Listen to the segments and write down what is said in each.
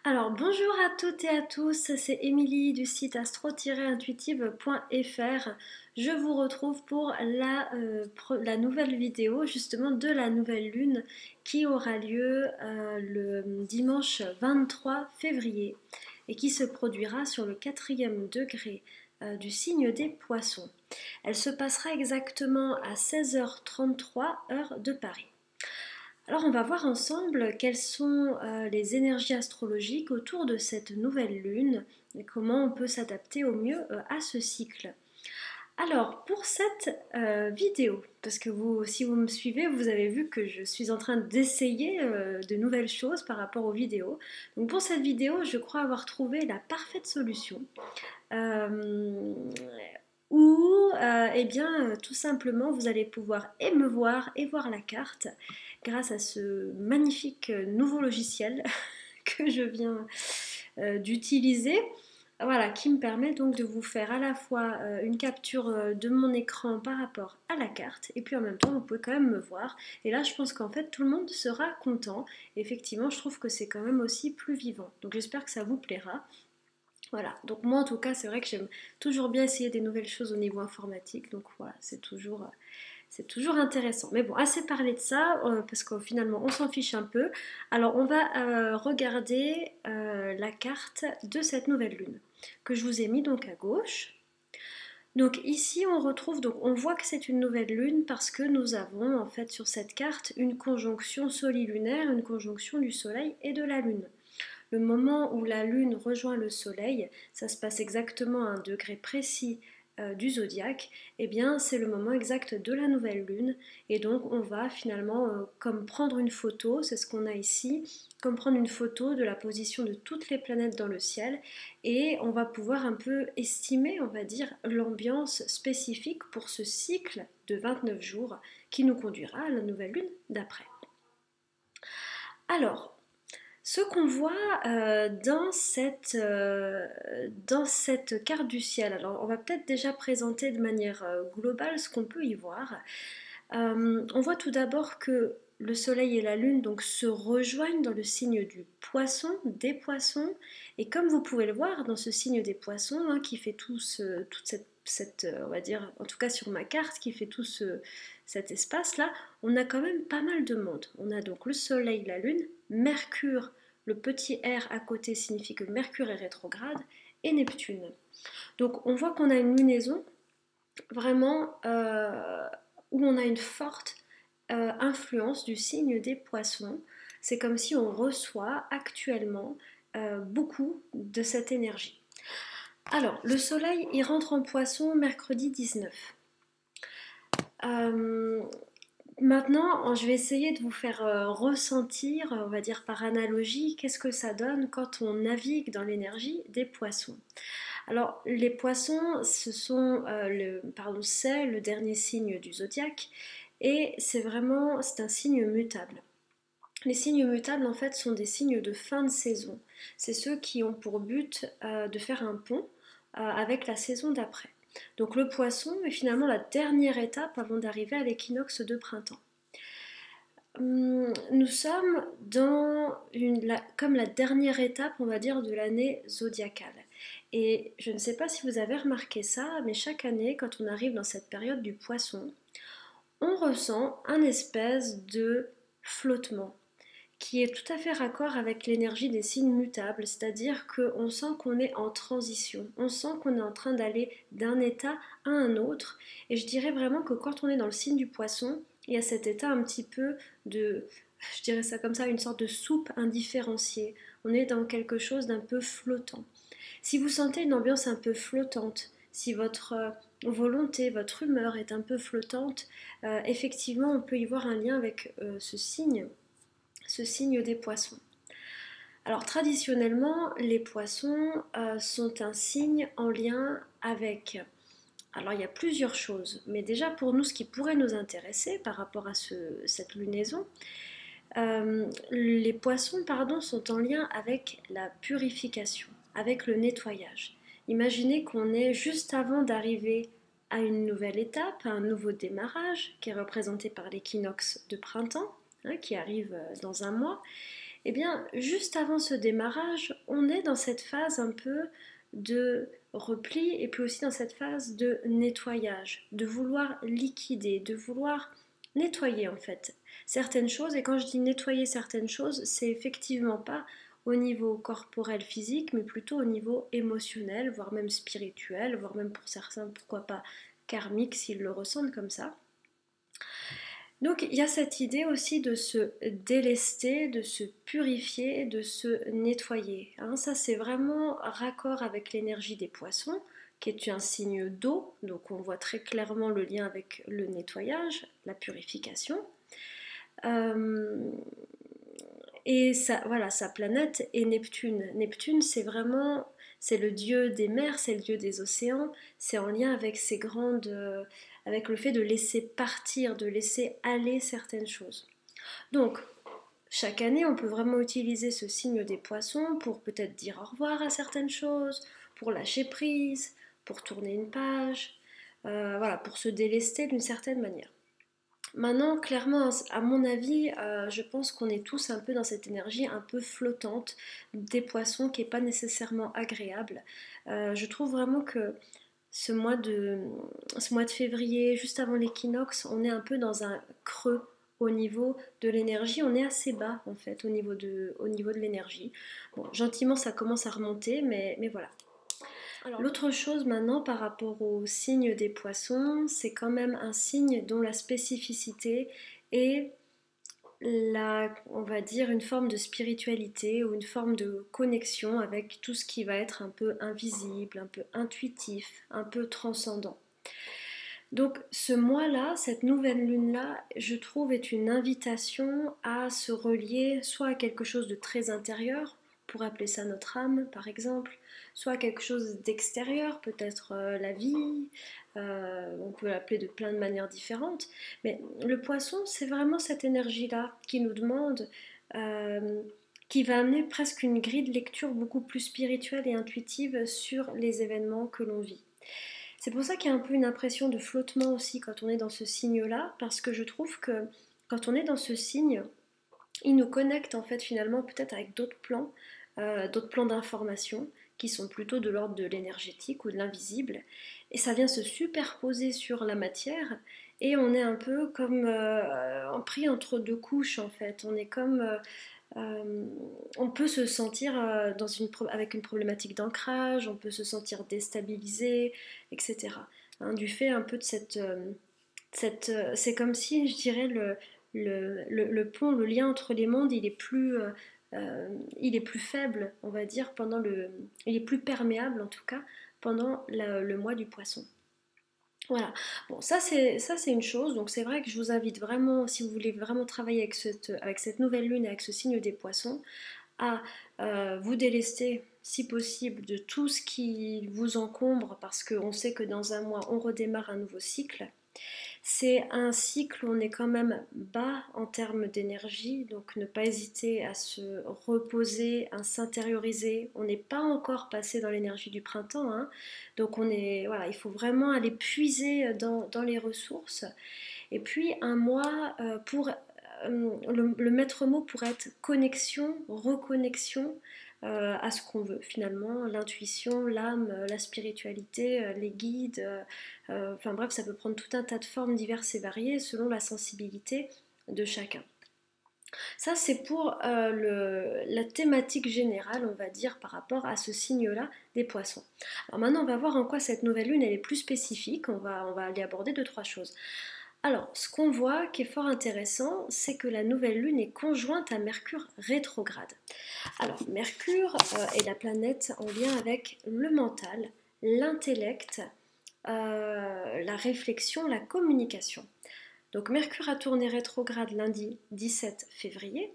Alors bonjour à toutes et à tous, c'est Émilie du site astro-intuitive.fr. Je vous retrouve pour la nouvelle vidéo justement de la nouvelle lune qui aura lieu le dimanche 23 février et qui se produira sur le 4e degré du signe des poissons. Elle se passera exactement à 16h33 heure de Paris. Alors on va voir ensemble quelles sont les énergies astrologiques autour de cette nouvelle lune et comment on peut s'adapter au mieux à ce cycle. Alors pour cette vidéo, parce que si vous me suivez, vous avez vu que je suis en train d'essayer de nouvelles choses par rapport aux vidéos. Donc pour cette vidéo, je crois avoir trouvé la parfaite solution. Euh, eh bien, tout simplement, vous allez pouvoir et me voir et voir la carte grâce à ce magnifique nouveau logiciel que je viens d'utiliser. Voilà, qui me permet donc de vous faire à la fois une capture de mon écran par rapport à la carte et puis en même temps vous pouvez quand même me voir et là je pense qu'en fait tout le monde sera content. Effectivement, je trouve que c'est quand même aussi plus vivant, donc j'espère que ça vous plaira. Voilà, donc moi en tout cas c'est vrai que j'aime toujours bien essayer des nouvelles choses au niveau informatique, donc voilà, c'est toujours intéressant. Mais bon, assez parlé de ça, parce que finalement on s'en fiche un peu. Alors on va regarder la carte de cette nouvelle lune, que je vous ai mis donc à gauche. Donc ici on retrouve, donc on voit que c'est une nouvelle lune parce que nous avons en fait sur cette carte une conjonction solilunaire, une conjonction du soleil et de la lune. Le moment où la lune rejoint le soleil, ça se passe exactement à un degré précis du zodiaque, et bien c'est le moment exact de la nouvelle lune et donc on va finalement comme prendre une photo, c'est ce qu'on a ici, comme prendre une photo de la position de toutes les planètes dans le ciel et on va pouvoir un peu estimer, on va dire, l'ambiance spécifique pour ce cycle de 29 jours qui nous conduira à la nouvelle lune d'après. Alors, ce qu'on voit dans cette carte du ciel, alors on va peut-être déjà présenter de manière globale ce qu'on peut y voir. On voit tout d'abord que le soleil et la lune donc se rejoignent dans le signe du poisson, des poissons, et comme vous pouvez le voir dans ce signe des poissons, hein, qui fait toute cette on va dire, en tout cas sur ma carte, qui fait cet espace-là, on a quand même pas mal de monde. On a donc le soleil, la lune, Mercure, le petit R à côté signifie que Mercure est rétrograde, et Neptune. Donc on voit qu'on a une lunaison vraiment où on a une forte influence du signe des poissons. C'est comme si on reçoit actuellement beaucoup de cette énergie. Alors, le soleil, il rentre en poisson mercredi 19. Maintenant, je vais essayer de vous faire ressentir, on va dire par analogie, qu'est-ce que ça donne quand on navigue dans l'énergie des poissons. Alors, les poissons, c'est le dernier signe du zodiaque et c'est un signe mutable. Les signes mutables, en fait, sont des signes de fin de saison. C'est ceux qui ont pour but de faire un pont avec la saison d'après. Donc le poisson est finalement la dernière étape avant d'arriver à l'équinoxe de printemps. Nous sommes comme la dernière étape, on va dire, de l'année zodiacale. Et je ne sais pas si vous avez remarqué ça, mais chaque année, quand on arrive dans cette période du poisson, on ressent un espèce de flottement qui est tout à fait raccord avec l'énergie des signes mutables, c'est-à-dire qu'on sent qu'on est en transition, on sent qu'on est en train d'aller d'un état à un autre, et je dirais vraiment que quand on est dans le signe du poisson, il y a cet état un petit peu je dirais ça comme ça, une sorte de soupe indifférenciée, on est dans quelque chose d'un peu flottant. Si vous sentez une ambiance un peu flottante, si votre volonté, votre humeur est un peu flottante, effectivement on peut y voir un lien avec ce signe des poissons. Alors traditionnellement, les poissons sont un signe en lien avec... Alors il y a plusieurs choses, mais déjà pour nous, ce qui pourrait nous intéresser par rapport à cette lunaison, les poissons sont en lien avec la purification, avec le nettoyage. Imaginez qu'on est juste avant d'arriver à une nouvelle étape, à un nouveau démarrage qui est représenté par l'équinoxe de printemps, hein, qui arrive dans un mois. Eh bien, juste avant ce démarrage, on est dans cette phase un peu de repli et puis aussi dans cette phase de nettoyage, de vouloir liquider, de vouloir nettoyer en fait certaines choses. Et quand je dis nettoyer certaines choses, c'est effectivement pas au niveau corporel physique, mais plutôt au niveau émotionnel, voire même spirituel, voire même pour certains, pourquoi pas karmique s'ils le ressentent comme ça. Donc il y a cette idée aussi de se délester, de se purifier, de se nettoyer. Hein, ça c'est vraiment raccord avec l'énergie des poissons, qui est un signe d'eau, donc on voit très clairement le lien avec le nettoyage, la purification. Euh, et ça, voilà, sa planète est Neptune. Neptune, c'est le dieu des mers, c'est le dieu des océans. C'est en lien avec ces grandes, avec le fait de laisser partir, de laisser aller certaines choses. Donc, chaque année, on peut vraiment utiliser ce signe des poissons pour peut-être dire au revoir à certaines choses, pour lâcher prise, pour tourner une page, voilà, pour se délester d'une certaine manière. Maintenant, clairement, à mon avis, je pense qu'on est tous un peu dans cette énergie un peu flottante des poissons qui n'est pas nécessairement agréable. Je trouve vraiment que ce mois de, ce mois de février, juste avant l'équinoxe, on est un peu dans un creux au niveau de l'énergie. On est assez bas en fait au niveau de l'énergie. Bon, gentiment, ça commence à remonter, mais voilà. Alors, l'autre chose maintenant par rapport au signe des poissons, c'est quand même un signe dont la spécificité est on va dire, une forme de spiritualité ou une forme de connexion avec tout ce qui va être un peu invisible, un peu intuitif, un peu transcendant. Donc ce mois-là, cette nouvelle lune-là, je trouve est une invitation à se relier soit à quelque chose de très intérieur, pour appeler ça notre âme par exemple, soit à quelque chose d'extérieur, peut-être la vie, on peut l'appeler de plein de manières différentes, mais le poisson, c'est vraiment cette énergie-là qui nous demande, euh, qui va amener presque une grille de lecture beaucoup plus spirituelle et intuitive sur les événements que l'on vit. C'est pour ça qu'il y a un peu une impression de flottement aussi quand on est dans ce signe-là, parce que je trouve que quand on est dans ce signe, il nous connecte en fait finalement peut-être avec d'autres plans d'information qui sont plutôt de l'ordre de l'énergétique ou de l'invisible, et ça vient se superposer sur la matière, et on est un peu comme pris entre deux couches en fait. On est comme on peut se sentir avec une problématique d'ancrage, on peut se sentir déstabilisé, etc. Hein, du fait un peu de c'est comme si, je dirais, le pont, le lien entre les mondes, il est plus faible, on va dire, il est plus perméable en tout cas pendant le mois du poisson. Voilà, bon ça c'est une chose, donc c'est vrai que je vous invite vraiment, si vous voulez vraiment travailler avec cette nouvelle lune et avec ce signe des poissons, à vous délester si possible de tout ce qui vous encombre, parce qu'on sait que dans un mois on redémarre un nouveau cycle. C'est un cycle où on est quand même bas en termes d'énergie, donc ne pas hésiter à se reposer, à s'intérioriser. On n'est pas encore passé dans l'énergie du printemps, hein, donc voilà, il faut vraiment aller puiser dans les ressources. Et puis un mois le maître mot pourrait être connexion, reconnexion à ce qu'on veut finalement, l'intuition, l'âme, la spiritualité, les guides, enfin bref, ça peut prendre tout un tas de formes diverses et variées selon la sensibilité de chacun. Ça, c'est pour la thématique générale, on va dire, par rapport à ce signe-là des poissons. Alors maintenant, on va voir en quoi cette nouvelle lune, elle est plus spécifique. On va aller aborder deux, trois choses. Alors, ce qu'on voit qui est fort intéressant, c'est que la nouvelle lune est conjointe à Mercure rétrograde. Alors, Mercure est la planète en lien avec le mental, l'intellect, la réflexion, la communication. Donc, Mercure a tourné rétrograde lundi 17 février.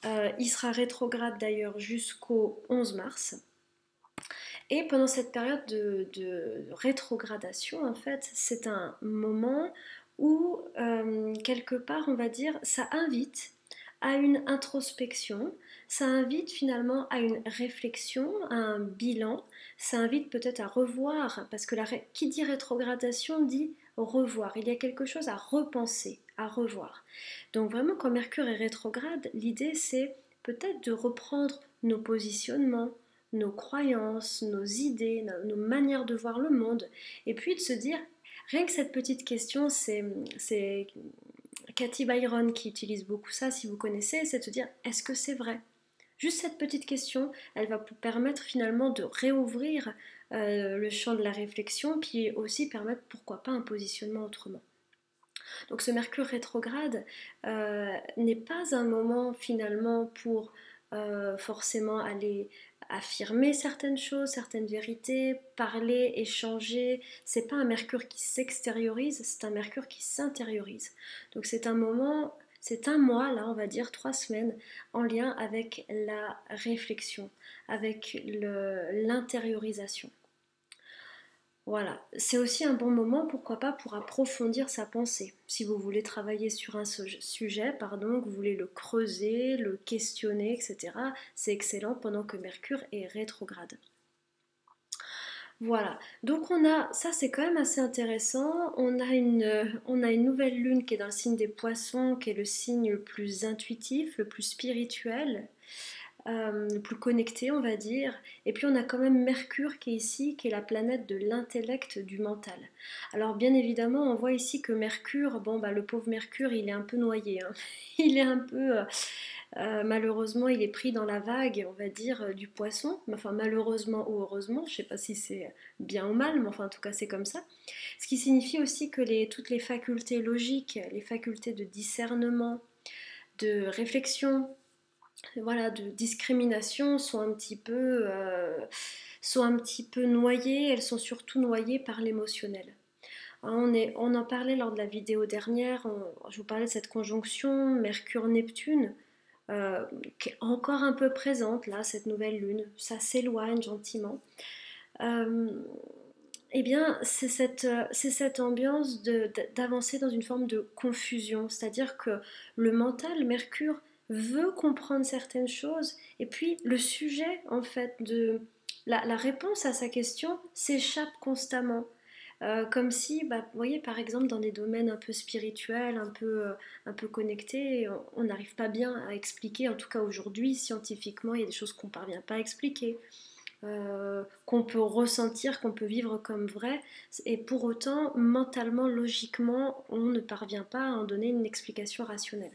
Il sera rétrograde d'ailleurs jusqu'au 11 mars. Et pendant cette période de rétrogradation, en fait, c'est un moment où, quelque part, on va dire, ça invite à une introspection, ça invite finalement à une réflexion, à un bilan, ça invite peut-être à revoir, parce que qui dit rétrogradation dit revoir, il y a quelque chose à repenser, à revoir. Donc vraiment, quand Mercure est rétrograde, l'idée c'est peut-être de reprendre nos positionnements, nos croyances, nos idées, nos manières de voir le monde, et puis de se dire, rien que cette petite question, c'est Cathy Byron qui utilise beaucoup ça, si vous connaissez, c'est de se dire, est-ce que c'est vrai? Juste cette petite question, elle va vous permettre finalement de réouvrir le champ de la réflexion, puis aussi permettre pourquoi pas un positionnement autrement. Donc ce Mercure rétrograde n'est pas un moment finalement pour forcément aller affirmer certaines choses, certaines vérités, parler, échanger. C'est pas un Mercure qui s'extériorise, c'est un Mercure qui s'intériorise. Donc c'est un moment, c'est un mois là, on va dire 3 semaines, en lien avec la réflexion, avec l'intériorisation. Voilà, c'est aussi un bon moment, pourquoi pas, pour approfondir sa pensée. Si vous voulez travailler sur un sujet, pardon, que vous voulez le creuser, le questionner, etc., c'est excellent pendant que Mercure est rétrograde. Voilà, donc ça c'est quand même assez intéressant, on a une nouvelle lune qui est dans le signe des poissons, qui est le signe le plus intuitif, le plus spirituel, le plus connecté, on va dire. Et puis on a quand même Mercure qui est ici, qui est la planète de l'intellect, du mental. Alors bien évidemment, on voit ici que Mercure, bon bah le pauvre Mercure, il est un peu noyé, hein. Il est un peu, malheureusement, il est pris dans la vague, on va dire, du poisson. Enfin malheureusement ou heureusement, je ne sais pas si c'est bien ou mal, mais enfin en tout cas c'est comme ça. Ce qui signifie aussi que toutes les facultés logiques, les facultés de discernement, de réflexion, voilà, de discrimination sont un petit peu noyées, elles sont surtout noyées par l'émotionnel. On en parlait lors de la vidéo dernière, je vous parlais de cette conjonction Mercure-Neptune, qui est encore un peu présente là, cette nouvelle lune, ça s'éloigne gentiment. Eh bien, c'est cette ambiance d'avancer dans une forme de confusion, c'est-à-dire que le mental, Mercure, veut comprendre certaines choses, et puis le sujet, en fait, la réponse à sa question s'échappe constamment. Comme si, bah, vous voyez, par exemple, dans des domaines un peu spirituels, un peu connectés, on n'arrive pas bien à expliquer, en tout cas aujourd'hui, scientifiquement, il y a des choses qu'on ne parvient pas à expliquer. Qu'on peut ressentir, qu'on peut vivre comme vrai, et pour autant, mentalement, logiquement, on ne parvient pas à en donner une explication rationnelle.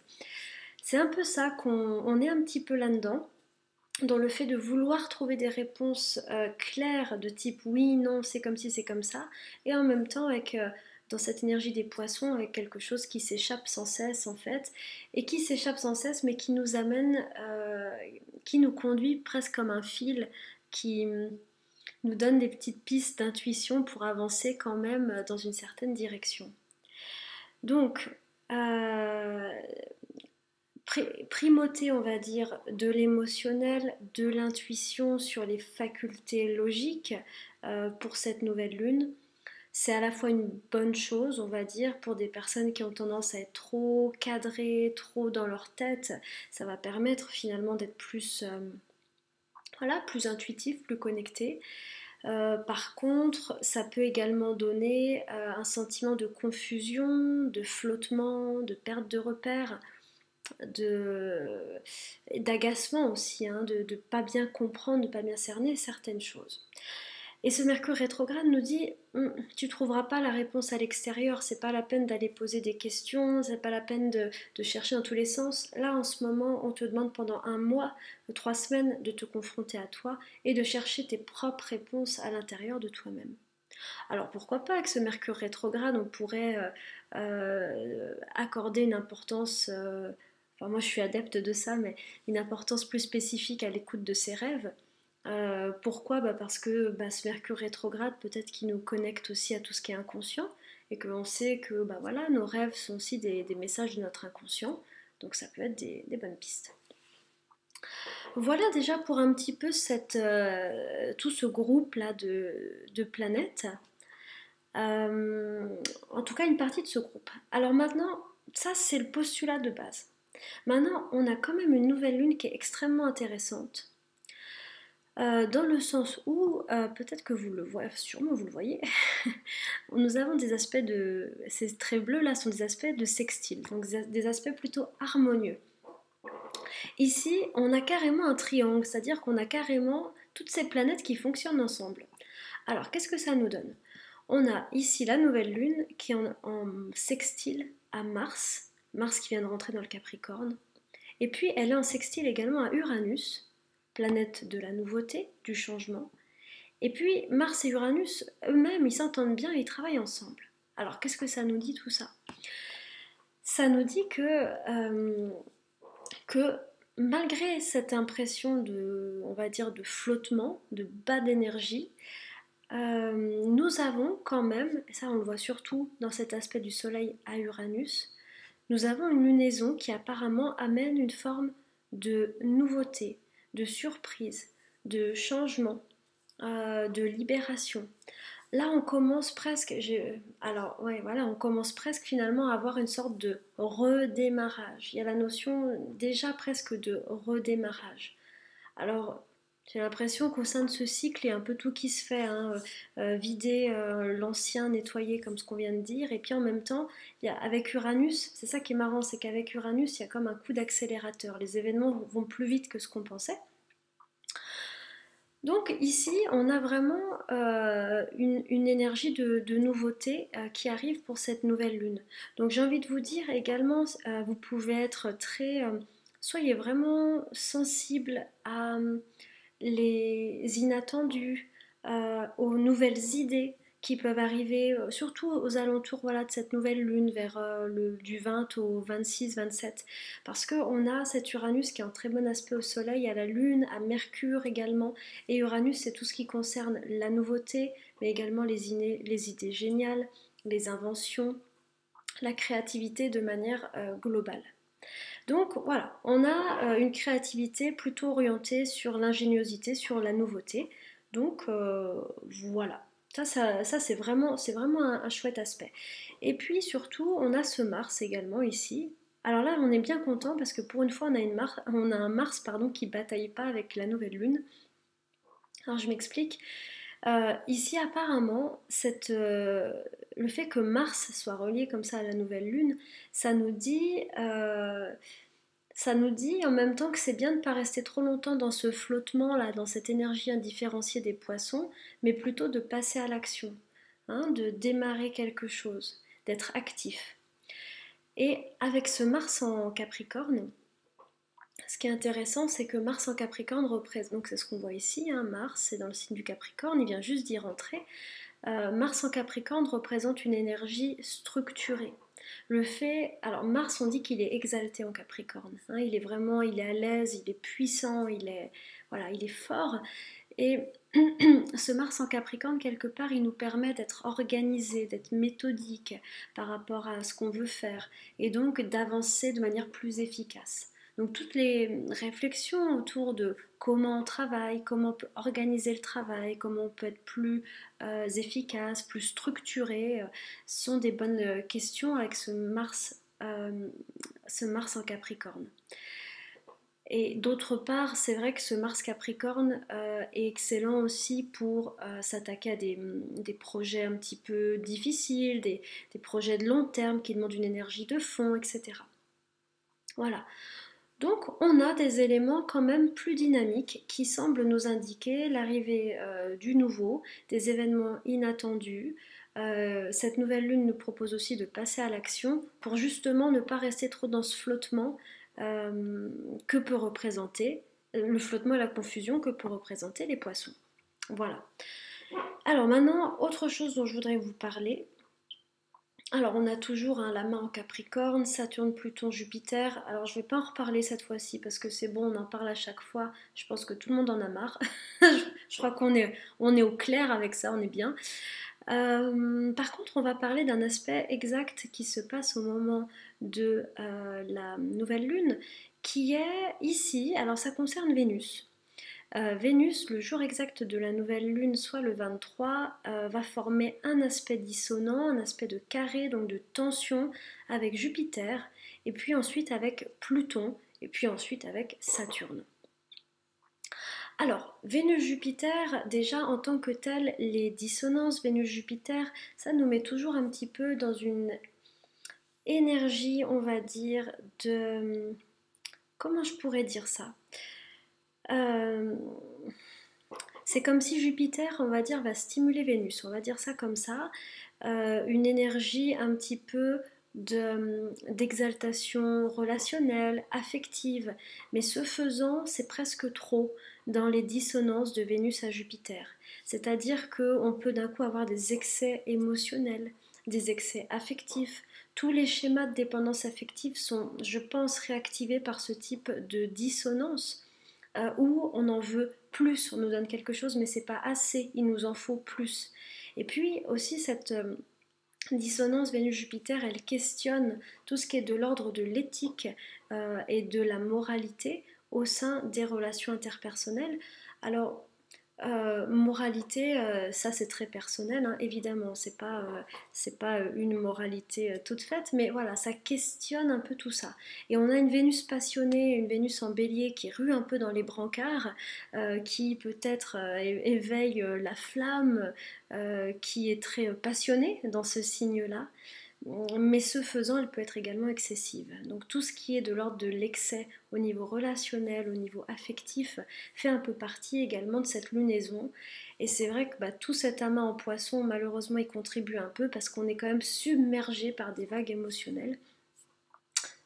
C'est un peu ça qu'on est un petit peu là-dedans, dans le fait de vouloir trouver des réponses claires de type oui, non, c'est comme si, c'est comme ça, et en même temps avec dans cette énergie des poissons avec quelque chose qui s'échappe sans cesse en fait, et qui s'échappe sans cesse mais qui nous amène, qui nous conduit presque comme un fil, qui nous donne des petites pistes d'intuition pour avancer quand même dans une certaine direction. Donc, primauté, on va dire, de l'émotionnel, de l'intuition sur les facultés logiques pour cette nouvelle lune. C'est à la fois une bonne chose, on va dire, pour des personnes qui ont tendance à être trop cadrées, trop dans leur tête. Ça va permettre finalement d'être plus, voilà, plus intuitif, plus connecté. Par contre, ça peut également donner un sentiment de confusion, de flottement, de perte de repères, d'agacement aussi, hein, de ne pas bien comprendre, de ne pas bien cerner certaines choses. Et ce Mercure rétrograde nous dit tu trouveras pas la réponse à l'extérieur, c'est pas la peine d'aller poser des questions, c'est pas la peine de chercher dans tous les sens. Là en ce moment, on te demande pendant un mois, 3 semaines de te confronter à toi et de chercher tes propres réponses à l'intérieur de toi-même. Alors pourquoi pas, avec ce Mercure rétrograde, on pourrait accorder une importance, enfin moi je suis adepte de ça, mais une importance plus spécifique à l'écoute de ses rêves. Pourquoi parce que ce Mercure rétrograde, peut-être qu'il nous connecte aussi à tout ce qui est inconscient, et que l'on sait que voilà, nos rêves sont aussi des messages de notre inconscient, donc ça peut être des bonnes pistes. Voilà déjà pour un petit peu tout ce groupe-là de planètes. En tout cas, une partie de ce groupe. Alors maintenant, ça c'est le postulat de base. Maintenant, on a quand même une nouvelle lune qui est extrêmement intéressante. Dans le sens où, peut-être que vous le voyez, sûrement vous le voyez, nous avons des aspects ces traits bleus là sont des aspects de sextile, donc des aspects plutôt harmonieux. Ici, on a carrément un triangle, c'est-à-dire qu'on a carrément toutes ces planètes qui fonctionnent ensemble. Alors, qu'est-ce que ça nous donne? On a ici la nouvelle lune qui est en sextile à Mars, Mars qui vient de rentrer dans le Capricorne, et puis elle est en sextile également à Uranus, planète de la nouveauté, du changement. Et puis Mars et Uranus eux-mêmes, ils s'entendent bien et ils travaillent ensemble. Alors qu'est-ce que ça nous dit tout ça? Ça nous dit que malgré cette impression de, on va dire, de flottement, de bas d'énergie, nous avons quand même, et ça on le voit surtout dans cet aspect du Soleil à Uranus, nous avons une lunaison qui apparemment amène une forme de nouveauté, de surprise, de changement, de libération. Là, on commence presque, alors ouais, voilà, on commence presque finalement à avoir une sorte de redémarrage. Il y a la notion déjà presque de redémarrage. Alors, j'ai l'impression qu'au sein de ce cycle, il y a un peu tout qui se fait, hein, vider l'ancien, nettoyer comme ce qu'on vient de dire, et puis en même temps, avec Uranus, c'est ça qui est marrant, c'est qu'avec Uranus, il y a comme un coup d'accélérateur. Les événements vont plus vite que ce qu'on pensait. Donc ici, on a vraiment une énergie de nouveauté qui arrive pour cette nouvelle lune. Donc j'ai envie de vous dire également, vous pouvez être très... soyez vraiment sensible à les inattendus, aux nouvelles idées qui peuvent arriver, surtout aux alentours voilà, de cette nouvelle lune, vers du 20 au 26-27. Parce qu'on a cet Uranus qui est en très bon aspect au Soleil, à la Lune, à Mercure également. Et Uranus, c'est tout ce qui concerne la nouveauté, mais également les idées géniales, les inventions, la créativité de manière globale. Donc voilà, on a une créativité plutôt orientée sur l'ingéniosité, sur la nouveauté. Donc voilà, ça c'est vraiment un chouette aspect. Et puis surtout, on a ce Mars également ici. Alors là, on est bien content parce que pour une fois, on a un Mars pardon, qui bataille pas avec la nouvelle Lune. Alors je m'explique. Ici, apparemment, le fait que Mars soit relié comme ça à la nouvelle Lune, ça nous dit... ça nous dit en même temps que c'est bien de ne pas rester trop longtemps dans ce flottement là, dans cette énergie indifférenciée des poissons, mais plutôt de passer à l'action, hein, de démarrer quelque chose, d'être actif. Et avec ce Mars en Capricorne, ce qui est intéressant, c'est que Mars en Capricorne représente, donc c'est ce qu'on voit ici, hein, Mars, c'est dans le signe du Capricorne, il vient juste d'y rentrer. Mars en Capricorne représente une énergie structurée. Le fait, alors Mars, on dit qu'il est exalté en Capricorne. Hein, il est vraiment, il est à l'aise, il est puissant, voilà, il est fort. Et ce Mars en Capricorne, quelque part, il nous permet d'être organisé, d'être méthodique par rapport à ce qu'on veut faire, et donc d'avancer de manière plus efficace. Donc toutes les réflexions autour de comment on travaille, comment on peut organiser le travail, comment on peut être plus efficace, plus structuré, sont des bonnes questions avec ce Mars en Capricorne. Et d'autre part, c'est vrai que ce Mars Capricorne est excellent aussi pour s'attaquer à des projets un petit peu difficiles, des projets de long terme qui demandent une énergie de fond, etc. Voilà. Donc on a des éléments quand même plus dynamiques qui semblent nous indiquer l'arrivée du nouveau, des événements inattendus. Cette nouvelle lune nous propose aussi de passer à l'action pour justement ne pas rester trop dans ce flottement que peut représenter le flottement et la confusion que peut représenter les poissons. Voilà. Alors maintenant, autre chose dont je voudrais vous parler. Alors on a toujours la main en Capricorne, Saturne, Pluton, Jupiter. Alors je ne vais pas en reparler cette fois-ci parce que c'est bon, on en parle à chaque fois. Je pense que tout le monde en a marre. Je crois qu'on est au clair avec ça, on est bien. Par contre, on va parler d'un aspect exact qui se passe au moment de la nouvelle lune, qui est ici. Alors ça concerne Vénus. Vénus, le jour exact de la nouvelle lune, soit le 23, va former un aspect dissonant, un aspect de carré, donc de tension avec Jupiter, et puis ensuite avec Pluton, et puis ensuite avec Saturne. Alors, Vénus-Jupiter, déjà en tant que tel, les dissonances Vénus-Jupiter, ça nous met toujours un petit peu dans une énergie, on va dire, comment je pourrais dire ça? Euh, c'est comme si Jupiter, on va dire, va stimuler Vénus, on va dire ça comme ça, une énergie un petit peu d'exaltation relationnelle, affective, mais ce faisant, c'est presque trop dans les dissonances de Vénus à Jupiter. C'est-à-dire qu'on peut d'un coup avoir des excès émotionnels, des excès affectifs. Tous les schémas de dépendance affective sont, je pense, réactivés par ce type de dissonance où on en veut plus, on nous donne quelque chose mais c'est pas assez, il nous en faut plus. Et puis aussi cette dissonance Vénus-Jupiter, elle questionne tout ce qui est de l'ordre de l'éthique et de la moralité au sein des relations interpersonnelles. Alors, moralité, ça c'est très personnel, hein, évidemment, c'est pas une moralité toute faite, mais voilà, ça questionne un peu tout ça. Et on a une Vénus passionnée, une Vénus en bélier qui rue un peu dans les brancards, qui peut-être éveille la flamme, qui est très passionnée dans ce signe-là. Mais ce faisant, elle peut être également excessive. Donc tout ce qui est de l'ordre de l'excès au niveau relationnel, au niveau affectif, fait un peu partie également de cette lunaison. Et c'est vrai que tout cet amas en poisson, malheureusement, il contribue un peu parce qu'on est quand même submergé par des vagues émotionnelles.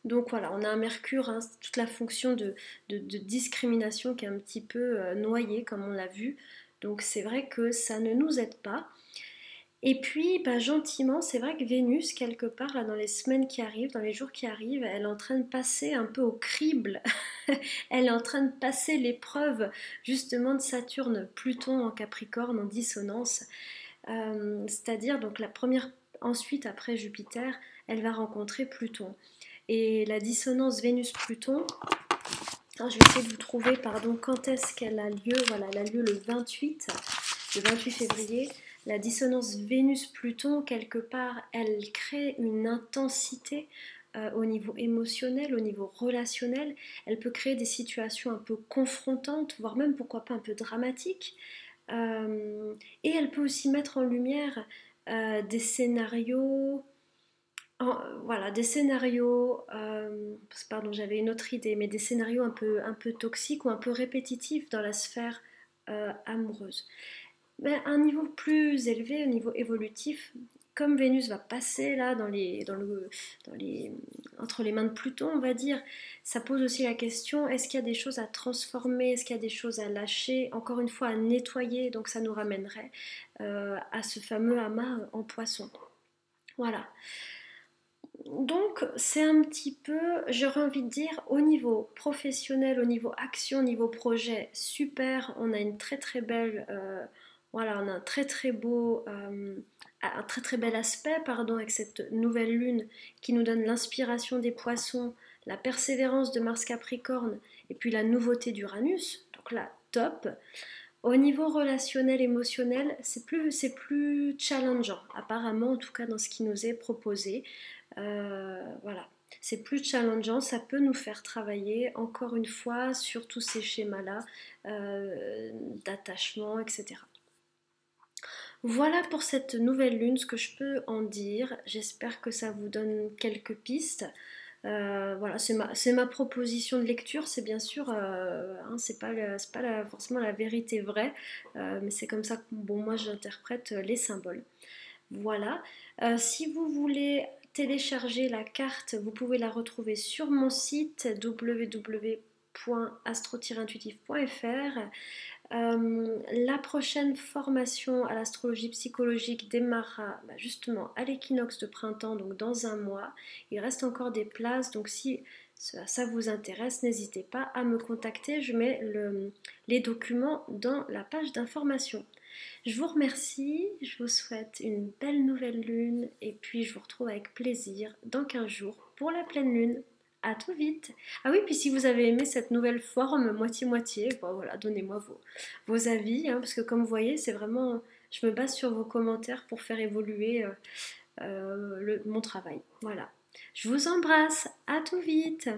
Donc voilà, on a un Mercure, hein, toute la fonction de discrimination qui est un petit peu noyée, comme on l'a vu. Donc c'est vrai que ça ne nous aide pas. Et puis, gentiment, c'est vrai que Vénus, quelque part, là, dans les semaines qui arrivent, dans les jours qui arrivent, elle est en train de passer un peu au crible. Elle est en train de passer l'épreuve, justement, de Saturne, Pluton en Capricorne, en dissonance. C'est-à-dire, donc, la première, ensuite, après Jupiter, elle va rencontrer Pluton. Et la dissonance Vénus-Pluton, alors, je vais essayer de vous trouver, pardon, quand est-ce qu'elle a lieu. Voilà, elle a lieu le 28 février. La dissonance Vénus-Pluton, quelque part, elle crée une intensité au niveau émotionnel, au niveau relationnel. Elle peut créer des situations un peu confrontantes, voire même, pourquoi pas, un peu dramatiques. Et elle peut aussi mettre en lumière des scénarios voilà, des scénarios, pardon, j'avais une autre idée, mais des scénarios un peu toxiques ou un peu répétitifs dans la sphère amoureuse. Mais à un niveau plus élevé, au niveau évolutif, comme Vénus va passer là dans les, entre les mains de Pluton, on va dire, ça pose aussi la question, est-ce qu'il y a des choses à transformer, est-ce qu'il y a des choses à lâcher, encore une fois à nettoyer, donc ça nous ramènerait à ce fameux amas en poisson. Voilà. Donc c'est un petit peu, j'aurais envie de dire, au niveau professionnel, au niveau action, au niveau projet, super, on a une très très belle, voilà, on a un très très beau, un très très bel aspect, pardon, avec cette nouvelle lune qui nous donne l'inspiration des poissons, la persévérance de Mars Capricorne et puis la nouveauté d'Uranus, donc là, top. Au niveau relationnel, émotionnel, c'est plus challengeant, apparemment, en tout cas dans ce qui nous est proposé. Voilà, c'est plus challengeant, ça peut nous faire travailler encore une fois sur tous ces schémas-là d'attachement, etc. Voilà pour cette nouvelle lune ce que je peux en dire. J'espère que ça vous donne quelques pistes. Voilà, c'est ma proposition de lecture. C'est bien sûr, hein, c'est pas forcément la vérité vraie, mais c'est comme ça que bon, moi j'interprète les symboles. Voilà. Si vous voulez télécharger la carte, vous pouvez la retrouver sur mon site www.astro-intuitif.fr. La prochaine formation à l'astrologie psychologique démarrera justement à l'équinoxe de printemps, donc dans un mois. Il reste encore des places, donc si ça vous intéresse, n'hésitez pas à me contacter. Je mets les documents dans la page d'information. Je vous remercie, je vous souhaite une belle nouvelle lune et puis je vous retrouve avec plaisir dans 15 jours pour la pleine lune. À tout vite. Ah oui, puis si vous avez aimé cette nouvelle forme moitié-moitié, bon, voilà, donnez-moi vos avis, hein, parce que comme vous voyez, c'est vraiment, je me base sur vos commentaires pour faire évoluer mon travail. Voilà. Je vous embrasse, à tout vite.